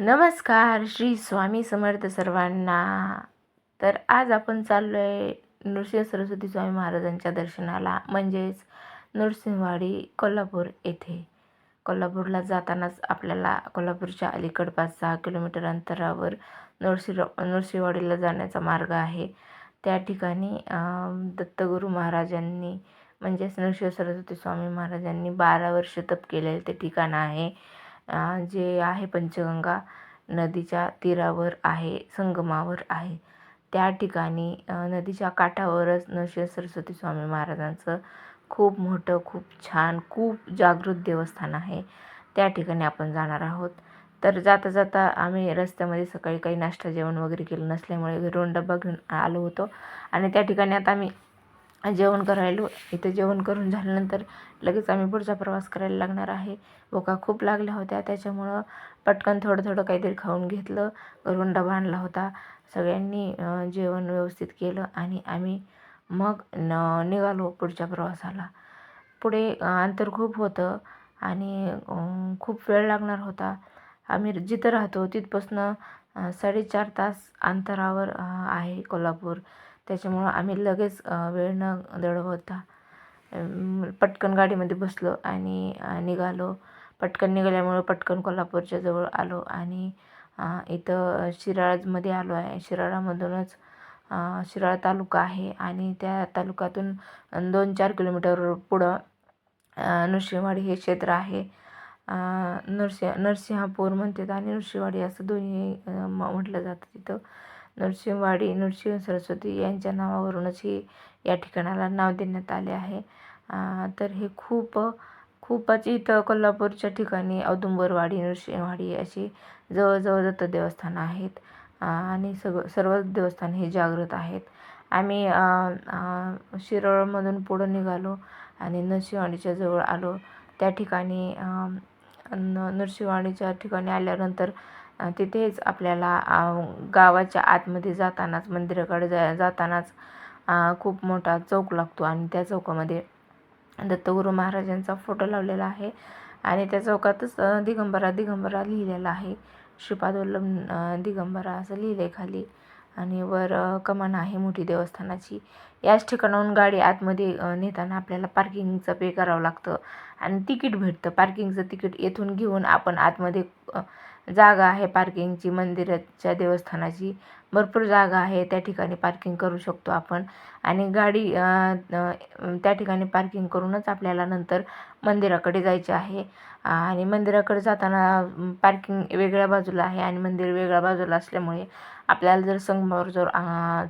नमस्कार, श्री स्वामी समर्थ सर्वांना. तर आज आपण चाललो आहे नृसिंह सरस्वती स्वामी महाराजांच्या दर्शनाला, म्हणजेच नृसिंहवाडी कोल्हापूर येथे. कोल्हापूरला जातानाच आपल्याला कोल्हापूरच्या अलीकड 5-6 किलोमीटर अंतरावर नृसिंहवाडीला जाण्याचा मार्ग आहे. त्या ठिकाणी दत्तगुरू महाराजांनी म्हणजेच नृसिंह सरस्वती स्वामी महाराजांनी 12 वर्ष तप केलेले ते ठिकाण आहे, जे आहे पंचगंगा नदीच्या तीरावर आहे, संगमावर आहे. त्या ठिकाणी नदीच्या काठावरच नृसिंह सरस्वती स्वामी महाराजांचं खूप मोठं, खूप छान, खूप जागृत देवस्थान आहे. त्या ठिकाणी आपण जाणार आहोत. तर जाता जाता आम्ही रस्त्यामध्ये सकाळी काही नाश्ता जेवण वगैरे केलं नसल्यामुळे घरून डबा घेऊन आलो होतो आणि त्या ठिकाणी आता आम्ही जेवण करायलो. इथे जेवण करून झाल्यानंतर लगेच आम्ही पुढचा प्रवास करायला लागणार आहे. भुका खूप लागल्या होत्या, त्याच्यामुळं पटकन थोडं थोडं काहीतरी खाऊन घेतलं. घरून डबा आणला होता. सगळ्यांनी जेवण व्यवस्थित केलं आणि आम्ही मग निघालो पुढच्या प्रवासाला. पुढे अंतर खूप होतं आणि खूप वेळ लागणार होता. आम्ही जिथं राहतो तिथपासनं 4.5 तास अंतरावर आहे कोल्हापूर. त्याच्यामुळं आम्ही लगेच वेळ न दळवता पटकन गाडीमध्ये बसलो आणि निघालो. पटकन निघाल्यामुळं पटकन कोल्हापूरच्या जवळ आलो आणि इथं शिराळमध्ये आलो आहे. शिराळामधूनच शिराळा तालुका आहे आणि त्या तालुक्यातून 2-4 किलोमीटर पुढं नृसिंहवाडी हे क्षेत्र आहे. नरसिंहपूर म्हणतात आणि नृसिंहवाडी असं दोन्ही म्हटलं जातं. तिथं नृसिंहवाडी नृसिंह सरस्वती यांच्या नावावरूनच ही या ठिकाणाला नाव देण्यात आले आहे. तर हे खूपच इथं कोल्हापूरच्या ठिकाणी औदुंबरवाडी, नृसिंहवाडी अशी जवळजवळ दत्त देवस्थानं आहेत आणि सर्व देवस्थान हे जागृत आहेत. आम्ही शिरोळमधून पुढं निघालो आणि नृसिंहवाडीच्या जवळ आलो. त्या ठिकाणी नृसिंहवाडीच्या ठिकाणी आल्यानंतर तिथेच आपल्याला गावाच्या आतमध्ये जातानाच मंदिराकडे जातानाच खूप मोठा चौक लागतो आणि त्या चौकामध्ये दत्तगुरू महाराजांचा फोटो लावलेला आहे आणि त्या चौकातच दिगंबरा दिगंबरा लिहिलेला आहे. श्रीपाद वल्लभ दिगंबरा असं लिहिलं आहे खाली आणि वर कमान आहे मोठी देवस्थानाची. याच ठिकाणाहून गाडी आतमध्ये नेताना आपल्याला पार्किंगचं पे करावं लागतं आणि तिकीट भेटतं. पार्किंगचं तिकीट येथून घेऊन आपण आतमध्ये जागा आहे पार्किंगची, मंदिराच्या देवस्थानाची भरपूर जागा आहे. त्या ठिकाणी पार्किंग करू शकतो आपण आणि गाडी त्या ठिकाणी पार्किंग करूनच आपल्याला नंतर मंदिराकडे जायचे आहे. आणि मंदिराकडे जाताना पार्किंग वेगळ्या बाजूला आहे आणि मंदिर वेगळ्या बाजूला असल्यामुळे आपल्याला जर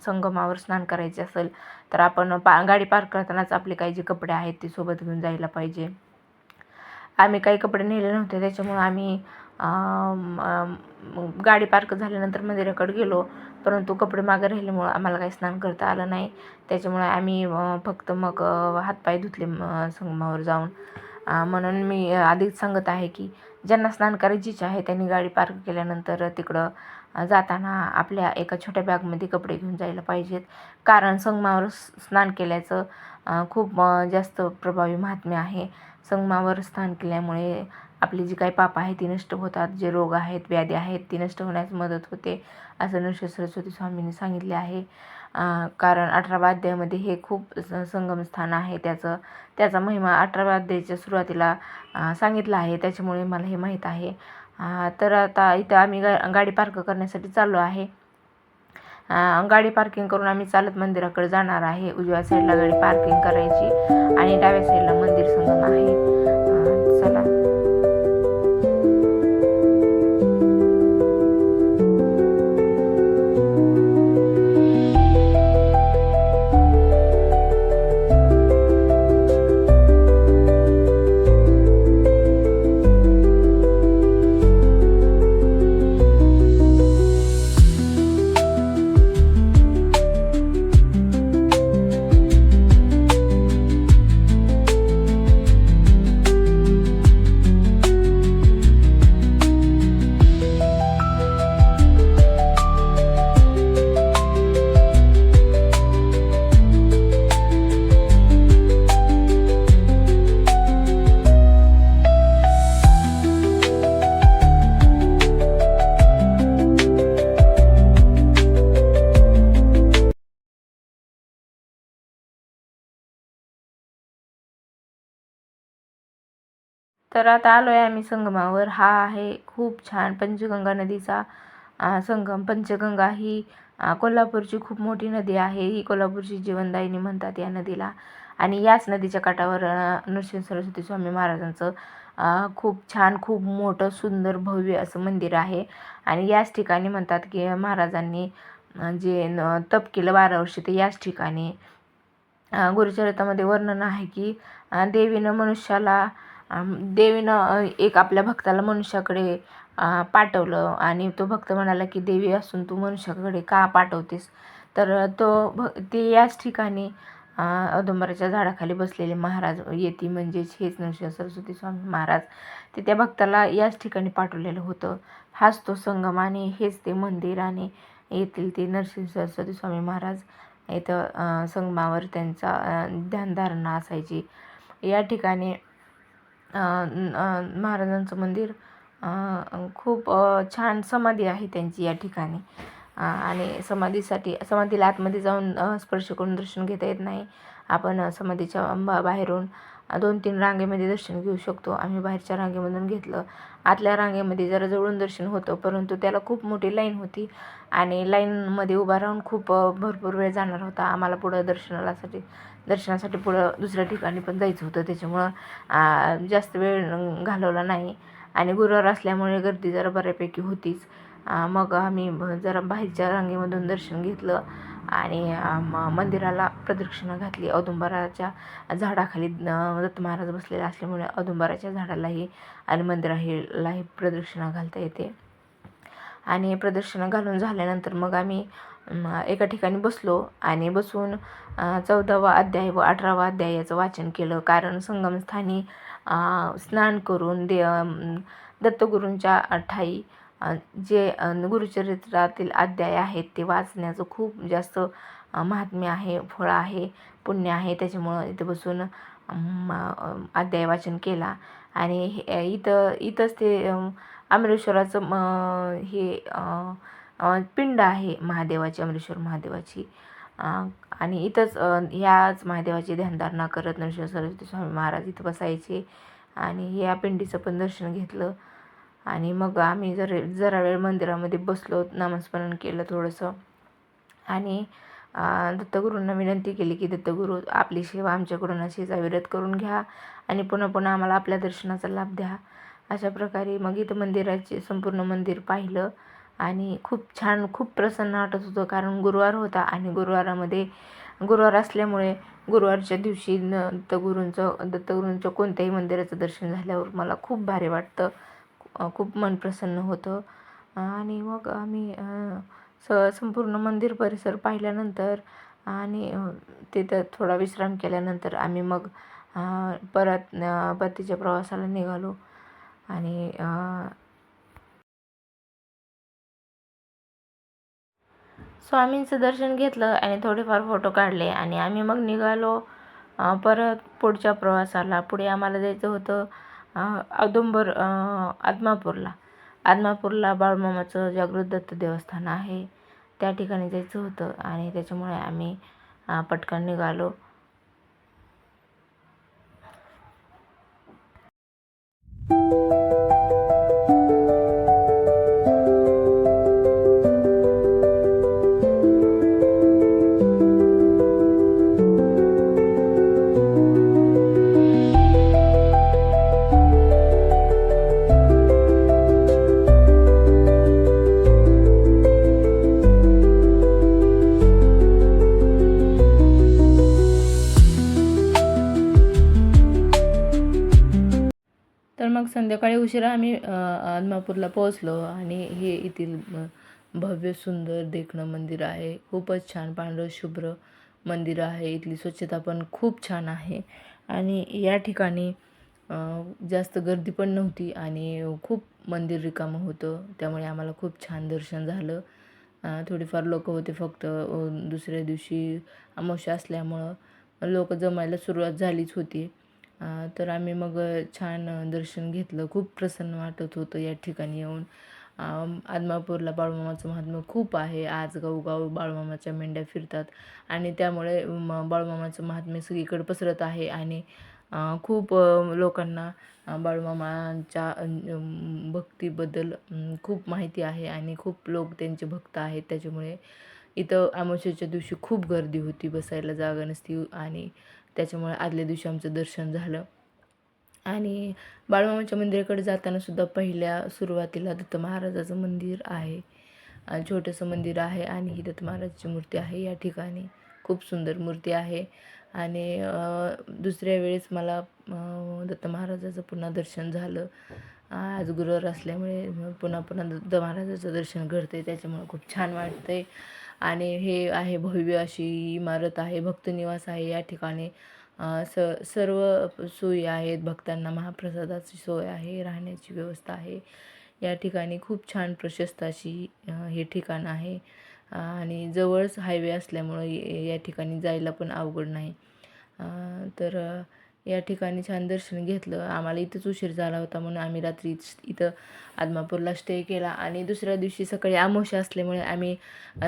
संगमावर स्नान करायचे असेल तर आपण गाडी पार्क करतानाच आपले काही जे कपडे आहेत ते सोबत घेऊन जायला पाहिजे. आम्ही काही कपडे नेले नव्हते, त्याच्यामुळं आम्ही गाडी पार्क झाल्यानंतर मंदिराकडे गेलो, परंतु कपडे मागे राहिल्यामुळं आम्हाला काही स्नान करता आलं नाही. त्याच्यामुळे आम्ही फक्त मग हातपाय धुतले संगमावर जाऊन. म्हणून मी आधीच सांगत आहे की ज्यांना स्नान करायची इच्छा आहे त्यांनी गाडी पार्क केल्यानंतर तिकडं जाताना आपल्या एका छोट्या बॅगमध्ये कपडे घेऊन जायला पाहिजेत. कारण संगमावर स्नान केल्याचं खूप जास्त प्रभावी महात्म्य आहे. संगमावर स्नान केल्यामुळे आपली जी काही पाप आहे ती नष्ट होतात, जे रोग आहेत, व्याधी आहेत ती नष्ट होण्यास मदत होते असं नृसिंह सरस्वती स्वामींनी सांगितले आहे. कारण 18व्या अध्यायामध्ये हे खूप संगम स्थान आहे. त्याचा महिमा 18व्या अध्यायाच्या सुरुवातीला सांगितला आहे, त्याच्यामुळे मला हे माहीत आहे. तर आता इथं आम्ही गाडी पार्क करण्यासाठी चाललो आहे. गाडी पार्किंग करून आम्ही चालत मंदिराकडे जाणार आहे. उजव्या साईडला गाडी पार्किंग करायची आणि डाव्या साईडला मंदिर संगम आहे. चला. तर आता आलो आहे आम्ही संगमावर. हा आहे खूप छान पंचगंगा नदीचा संगम. पंचगंगा ही कोल्हापूरची खूप मोठी नदी आहे. ही कोल्हापूरची जीवनदायिनी म्हणतात या नदीला. आणि याच नदीच्या काठावर नृसिंह सरस्वती स्वामी महाराजांचं खूप छान, खूप मोठं, सुंदर, भव्य असं मंदिर आहे. आणि याच ठिकाणी म्हणतात की महाराजांनी जे तप केलं 12 वर्ष ते याच ठिकाणी. गुरुचरित्रामध्ये वर्णन आहे की देवीनं एक आपल्या भक्ताला मनुष्याकडे पाठवलं आणि तो भक्त म्हणाला की देवी असून तू मनुष्याकडे का पाठवतेस. तर ते याच ठिकाणी औदुंबराच्या झाडाखाली बसलेले महाराज येती म्हणजेच हेच नृसिंह सरस्वती स्वामी महाराज ते त्या भक्ताला याच ठिकाणी पाठवलेलं होतं. हाच तो संगम आणि हेच ते मंदिर आणि येथील ते नृसिंह सरस्वती स्वामी महाराज इथं संगमावर त्यांचा ध्यानधारणा असायची. या ठिकाणी महाराजांचं मंदिर खूप छान समाधी आहे त्यांची या ठिकाणी. आणि समाधीला आतमध्ये जाऊन स्पर्श करून दर्शन घेता येत नाही. आपण समाधीच्या बाहेरून 2-3 रांगेमध्ये दर्शन घेऊ शकतो. आम्ही बाहेरच्या रांगेमधून घेतलं. आतल्या रांगेमध्ये जरा जवळून दर्शन होतं, परंतु त्याला खूप मोठी लाईन होती आणि लाईनमध्ये उभा राहून खूप भरपूर वेळ जाणार होता. आम्हाला पुढं दर्शनासाठी पुढं दुसऱ्या ठिकाणी पण जायचं होतं. त्याच्यामुळं जास्त वेळ घालवला नाही आणि गुरुवार असल्यामुळे गर्दी जरा बऱ्यापैकी होतीच. मग आम्ही जरा बाहेरच्या रांगेमधून दर्शन घेतलं आणि मंदिराला प्रदक्षिणा घातली. औदुंबराच्या झाडाखाली दत्त महाराज बसलेले असल्यामुळे औदुंबराच्या झाडालाही आणि मंदिरालाही प्रदक्षिणा घालता येते. आणि प्रदक्षिणा घालून झाल्यानंतर मग आम्ही एका ठिकाणी बसलो आणि बसून 14वा अध्याय व 18वा अध्यायाचं वाचन केलं. कारण संगमस्थानी स्नान करून दत्तगुरूंच्या ठायी जे गुरुचरित्रातील अध्याय आहेत ते वाचण्याचं खूप जास्त महात्म्य आहे, फळ आहे, पुण्य आहे. त्याच्यामुळं इथं बसून अध्याय वाचन केला. आणि इथंच ते अमरेश्वराचं हे पिंड आहे महादेवाची, अमरेश्वर महादेवाची. आणि इथंच ह्याच महादेवाची ध्यानधारणा करत नृसिंह सरस्वती स्वामी महाराज इथं बसायचे आणि या पिंडीचं पण दर्शन घेतलं. आणि मग आम्ही जरा वेळ मंदिरामध्ये बसलो, नामस्मरण केलं थोडंसं आणि दत्तगुरूंना विनंती केली की दत्तगुरू आपली सेवा आमच्याकडून अशीच अविरत करून घ्या आणि पुन्हा पुन्हा आम्हाला आपल्या दर्शनाचा लाभ द्या. अशा प्रकारे मग इथं मंदिराचे संपूर्ण मंदिर पाहिलं आणि खूप छान, खूप प्रसन्न वाटत होतं. कारण गुरुवार होता आणि गुरुवार असल्यामुळे गुरुवारच्या दिवशी दत्तगुरूंचं कोणत्याही मंदिराचं दर्शन झाल्यावर मला खूप भारी वाटतं, खूप मन प्रसन्न होतं. आणि मग आम्ही संपूर्ण मंदिर परिसर पाहिल्यानंतर आणि तिथं थोडा विश्राम केल्यानंतर आम्ही मग परतीच्या प्रवासाला निघालो. आणि स्वामींचं दर्शन घेतलं आणि थोडेफार फोटो काढले आणि आम्ही मग निघालो परत पुढच्या प्रवासाला. पुढे आम्हाला जायचं होतं आदमापूरला बाळूमामाचं जागृत दत्त देवस्थान आहे, त्या ठिकाणी जायचं होतं आणि त्याच्यामुळे आम्ही पटकन निघालो. तर मग संध्याकाळी उशिरा आम्ही आदमापूरला पोहोचलो आणि हे येथील भव्य सुंदर देखणं मंदिर आहे. खूपच छान पांढरं शुभ्र मंदिर आहे. इथली स्वच्छता पण खूप छान आहे आणि या ठिकाणी जास्त गर्दी पण नव्हती आणि खूप मंदिर रिकामं होतं, त्यामुळे आम्हाला खूप छान दर्शन झालं. थोडीफार लोक होते फक्त. दुसऱ्या दिवशी अमावस्या असल्यामुळं लोक जमायला सुरुवात झालीच होती. तर आम्ही मग छान दर्शन घेतलं. खूप प्रसन्न वाटत होतं या ठिकाणी येऊन. आदमापूरला बाळूमामाचं महात्म्य खूप आहे. आज गावोगाव बाळूमामाच्या मेंढ्या फिरतात आणि त्यामुळे बाळूमामाचं महात्म्य सगळीकडे पसरत आहे आणि खूप लोकांना बाळूमामांच्या भक्तीबद्दल खूप माहिती आहे आणि खूप लोक त्यांचे भक्त आहेत. त्याच्यामुळे इथं अमावास्येच्या दिवशी खूप गर्दी होती, बसायला जागा नसती आणि त्याच्यामुळे आदल्या दिवशी आमचं दर्शन झालं. आणि बाळूमामाच्या मंदिराकडे जाताना सुद्धा पहिल्या सुरुवातीला दत्त महाराजाचं मंदिर आहे. छोटंसं मंदिर आहे आणि ही दत्त महाराजाची मूर्ती आहे या ठिकाणी. खूप सुंदर मूर्ती आहे आणि दुसऱ्या वेळेस मला दत्त महाराजाचं पुन्हा दर्शन झालं. आज गुरुवार असल्यामुळे पुन्हा पुन्हा दत्त महाराजाचं दर्शन घडते, त्याच्यामुळे खूप छान वाटतंय. आणि हे आहे भव्य अशी इमारत आहे, भक्तनिवास आहे. या ठिकाणी सर्व सोयी आहेत. भक्तांना महाप्रसादाची सोय आहे, राहण्याची व्यवस्था आहे. या ठिकाणी खूप छान प्रशस्त अशी हे ठिकाण आहे आणि जवळच हायवे असल्यामुळं या ठिकाणी जायला पण अवघड नाही. तर या ठिकाणी छान दर्शन घेतलं. आम्हाला इथंच उशीर झाला होता म्हणून आम्ही रात्री इथं आदमापूरला स्टे केला आणि दुसऱ्या दिवशी सकाळी अमावास्या असल्यामुळे आम्ही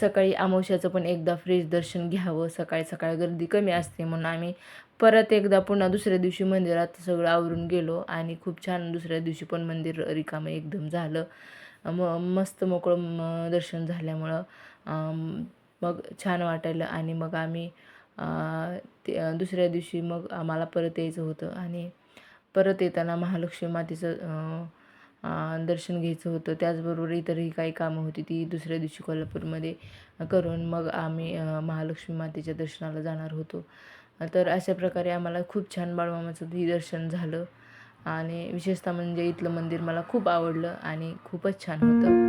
सकाळी अमावास्याचं पण एकदा फ्रेश दर्शन घ्यावं. सकाळी सकाळी गर्दी कमी असते म्हणून आम्ही परत एकदा पुन्हा दुसऱ्या दिवशी मंदिरात सगळं आवरून गेलो आणि खूप छान दुसऱ्या दिवशी पण मंदिर रिकामं एकदम झालं. मस्त मोकळं दर्शन झाल्यामुळं मग छान वाटायलं आणि मग आम्ही दुसऱ्या दिवशी मग आम्हाला परत यायचं होतं आणि परत येताना महालक्ष्मी मातेचं दर्शन घ्यायचं होतं. त्याचबरोबर इतरही काही कामं होती ती दुसऱ्या दिवशी कोल्हापूरमध्ये करून मग आम्ही महालक्ष्मी मातेच्या दर्शनाला जाणार होतो. तर अशा प्रकारे आम्हाला खूप छान बाळूमामाचं दर्शन झालं आणि विशेषतः म्हणजे इथलं मंदिर मला खूप आवडलं आणि खूपच छान होतं.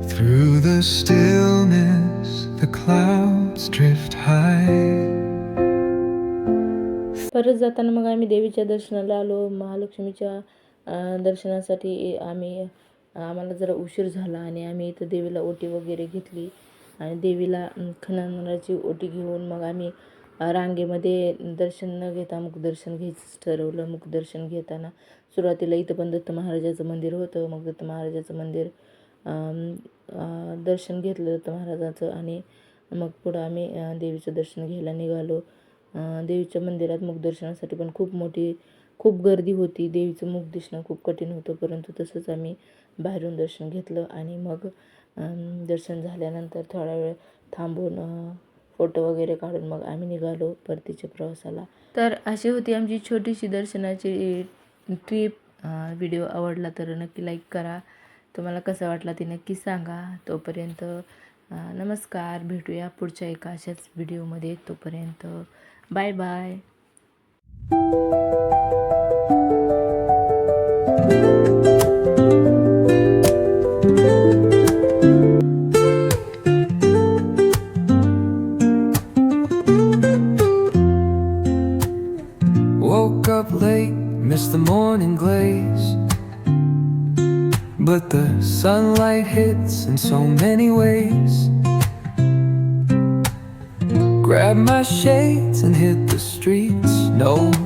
Through the stillness, the clouds drift high. परत जाताना मग आम्ही देवीच्या दर्शनाला आलो. महालक्ष्मीच्या दर्शनासाठी आम्हाला जरा उशीर झाला आणि आम्ही इथं देवीला ओटी वगैरे घेतली आणि देवीला खणा ओटी घेऊन मग आम्ही रांगेमध्ये दर्शन न घेता मुखदर्शन घ्यायचं ठरवलं. मुखदर्शन घेताना सुरुवातीला इथं पण दत्त महाराजाचं मंदिर होतं. मग दत्त महाराजाचं मंदिर दर्शन घेतलं दत्त महाराजाचं आणि मग पुढं आम्ही देवीचं दर्शन घ्यायला निघालो. देवीच्या मंदिरात मुखदर्शनासाठी पण खूप गर्दी होती. देवीचं मुख दिसणं खूप कठीण होतं, परंतु तसंच आम्ही बाहेरून दर्शन घेतलं आणि मग दर्शन झाल्यानंतर थोडा वेळ थांबून फोटो वगैरे काढून मग आम्ही निघालो परतीच्या प्रवासाला. तर अशी होती आमची छोटीशी दर्शनाची ट्रिप. व्हिडिओ आवडला तर नक्की लाईक करा. तुम्हाला कसा वाटला ते नक्की सांगा. तोपर्यंत नमस्कार. भेटूया पुढच्या एका अशाच व्हिडिओमध्ये. तोपर्यंत bye bye. Woke up late, missed the morning glaze, but the sunlight hits in so many ways. Grabbed my shades and hit the streets. No